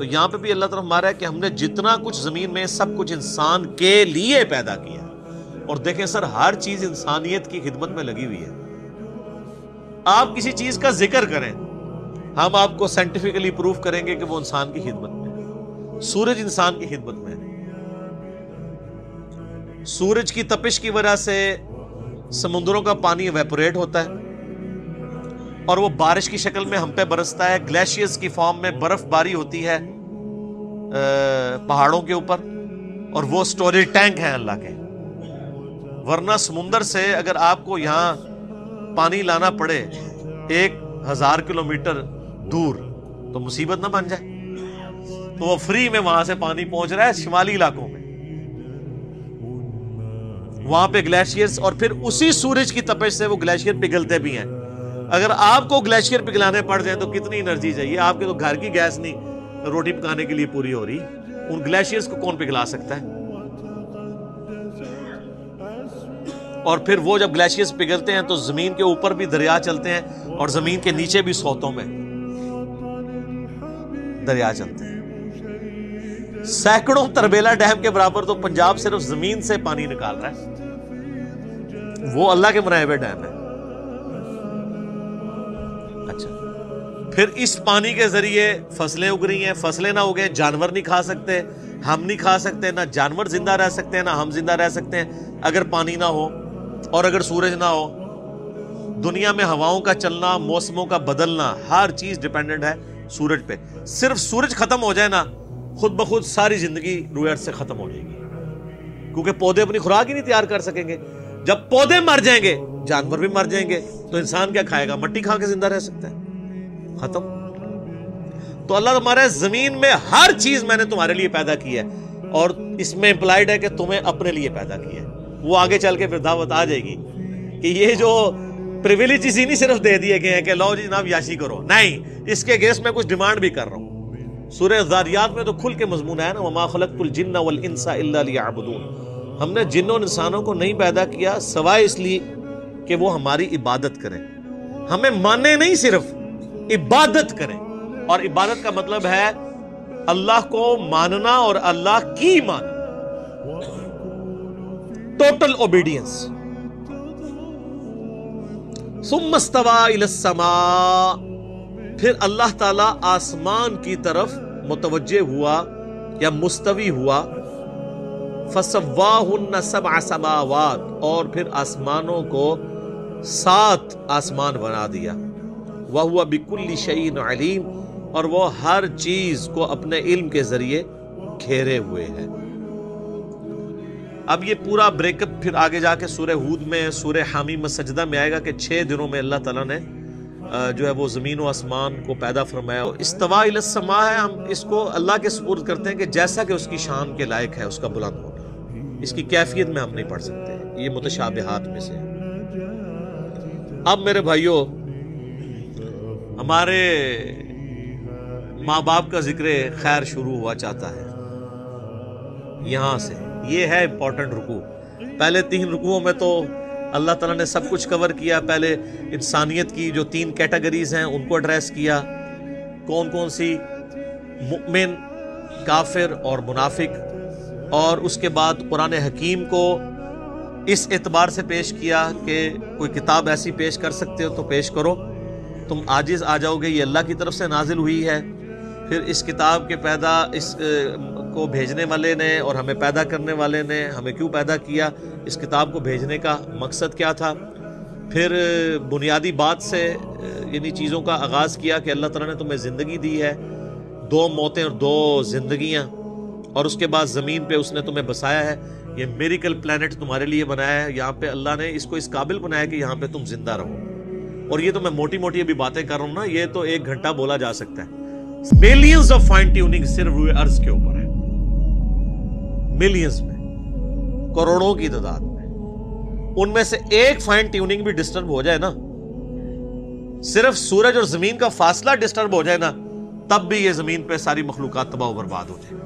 تو یہاں پہ بھی اللہ تعالیٰ ہمارا ہے کہ ہم نے جتنا کچھ زمین میں سب کچھ انسان کے لیے پیدا کیا. اور دیکھیں سر، ہر چیز انسانیت کی خدمت میں لگی ہوئی ہے. آپ کسی چیز کا ذکر کریں، ہم آپ کو سائنٹیفکلی پروف کریں گے کہ وہ انسان کی خدمت میں ہے. سورج انسان کی خدمت میں ہے. سورج کی تپش کی وجہ سے سمندروں کا پانی ایویپوریٹ ہوتا ہے اور وہ بارش کی شکل میں ہم پہ برستا ہے. گلیشیئرز کی فارم میں برف باری ہوتی ہے پہاڑوں کے اوپر، اور وہ سٹوریج ٹینک ہیں اللہ کے. ورنہ سمندر سے اگر آپ کو یہاں پانی لانا پڑے 1000 کلومیٹر دور تو مصیبت نہ بن جائے. تو وہ فری میں وہاں سے پانی پہنچ رہا ہے شمالی علاقوں میں، وہاں پہ گلیشیئرز، اور پھر اسی سورج کی تپش سے وہ گلیشیئر پگھلتے بھی ہیں. اگر آپ کو گلیشیئر پگھلانے پڑ جائیں تو کتنی انرجی چاہیے. آپ کے تو گھر کی گیس نہیں روٹی پکانے کے لیے پوری ہو رہی، ان گلیشیئرز کو کون پگھلا سکتا ہے؟ اور پھر وہ جب گلیشیئرز پگھلتے ہیں تو زمین کے اوپر بھی دریا چلتے ہیں اور زمین کے نیچے بھی سوتوں میں دریا چلتے ہیں. سینکڑوں تربیلا ڈیم کے برابر تو پنجاب صرف زمین سے پانی نکال رہا ہے، وہ اللہ کے بنائے ہوئے ڈیم ہے. اچھا، پھر اس پانی کے ذریعے فصلیں اگ رہی ہیں. فصلیں نہ اگیں جانور نہیں کھا سکتے، ہم نہیں کھا سکتے، نہ جانور زندہ رہ سکتے ہیں، نہ ہم زندہ رہ سکتے ہیں اگر پانی نہ ہو اور اگر سورج نہ ہو. دنیا میں ہواؤں کا چلنا، موسموں کا بدلنا، ہر چیز ڈیپینڈنٹ ہے سورج پہ. صرف سورج ختم ہو جائے نا، خود بخود ساری زندگی روئے ارض سے ختم ہو جائے گی، کیونکہ پودے اپنی خوراک ہی نہیں تیار کر سکیں گے. جب پودے مر جائیں گے جانور بھی مر جائیں گے، تو انسان کیا کھائے گا؟ مٹی کھا کے زندہ رہ سکتا ہے؟ ختم. تو اللہ تمہارے زمین میں ہر چیز میں نے تمہارے لیے پیدا کی ہے، اور اس میں امپلائڈ ہے کہ تمہیں اپنے لیے پیدا کی ہے. وہ آگے چل کے پھر دعوت آ جائے گی کہ یہ جو پریویلیجز ہی نہیں صرف دے دیے گئے ہیں کہ لو جی جناب یاشی کرو، نہیں، اس کے اگینسٹ میں کچھ ڈیمانڈ بھی کر رہا ہوں. سورہ ذاریات میں تو کھل کے مضمون ہے نا، وما خلقت الجن والانس الا لیعبدون. ہم نے جنوں انسانوں کو نہیں پیدا کیا سوائے اس لیے کہ وہ ہماری عبادت کریں. ہمیں مانے نہیں، صرف عبادت کریں. اور عبادت کا مطلب ہے اللہ کو ماننا اور اللہ کی ماننا، ٹوٹل اوبیڈینس. ثم استوى الى السماء، پھر اللہ تعالی آسمان کی طرف متوجہ ہوا یا مستوی ہوا. فسواہن 7 سماوات، اور پھر آسمانوں کو 7 آسمان بنا دیا. وَهُوَ بِكُلِّ شَيْءٍ عَلِيمٌ، اور وہ ہر چیز کو اپنے علم کے ذریعے گھیرے ہوئے ہے. اب یہ پورا بریک اپ پھر آگے جا کے سورہ ہود میں، سورہ حامیم السجدہ میں آئے گا کہ 6 دنوں میں اللہ تعالیٰ نے جو ہے وہ زمین و آسمان کو پیدا فرمایا. استوا الی السماء ہے، ہم اس کو اللہ کے سپرد کرتے ہیں کہ جیسا کہ اس کی شان کے لائق ہے اس کا بلند ہونا. اس کی کیفیت میں ہم نہیں پڑھ سکتے، یہ متشابہات میں سے. اب میرے بھائیوں، ہمارے ماں باپ کا ذکر خیر شروع ہوا چاہتا ہے یہاں سے. یہ ہے امپورٹنٹ رکوع. پہلے 3 رکوعوں میں تو اللہ تعالیٰ نے سب کچھ کور کیا. پہلے انسانیت کی جو 3 کیٹیگریز ہیں ان کو ایڈریس کیا. کون کون سی؟ مؤمن، کافر اور منافق. اور اس کے بعد قرآن حکیم کو اس اعتبار سے پیش کیا کہ کوئی کتاب ایسی پیش کر سکتے ہو تو پیش کرو، تم عاجز آ جاؤ گے، یہ اللہ کی طرف سے نازل ہوئی ہے. پھر اس کتاب کے اس کو بھیجنے والے نے اور ہمیں پیدا کرنے والے نے ہمیں کیوں پیدا کیا، اس کتاب کو بھیجنے کا مقصد کیا تھا. پھر بنیادی بات سے یعنی چیزوں کا آغاز کیا کہ اللہ تعالیٰ نے تمہیں زندگی دی ہے، 2 موتیں اور 2 زندگیاں، اور اس کے بعد زمین پہ اس نے تمہیں بسایا ہے. یہ میریکل پلانٹ تمہارے لیے بنایا ہے. یہاں پہ اللہ نے اس کو اس قابل بنایا کہ یہاں پہ تم زندہ رہو. اور یہ تو میں موٹی موٹی ابھی باتیں کر رہا ہوں نا، یہ تو 1 گھنٹہ بولا جا سکتا ہے. ملینز آف فائن ٹیوننگ صرف روئے ارض کے اوپر ہے، ملینز میں، کروڑوں کی تعداد میں. ان میں سے 1 فائن ٹیوننگ بھی ڈسٹرب ہو جائے نا، صرف سورج اور زمین کا فاصلہ ڈسٹرب ہو جائے نا، تب بھی یہ زمین پہ ساری مخلوقات تباہ و برباد ہو جائے.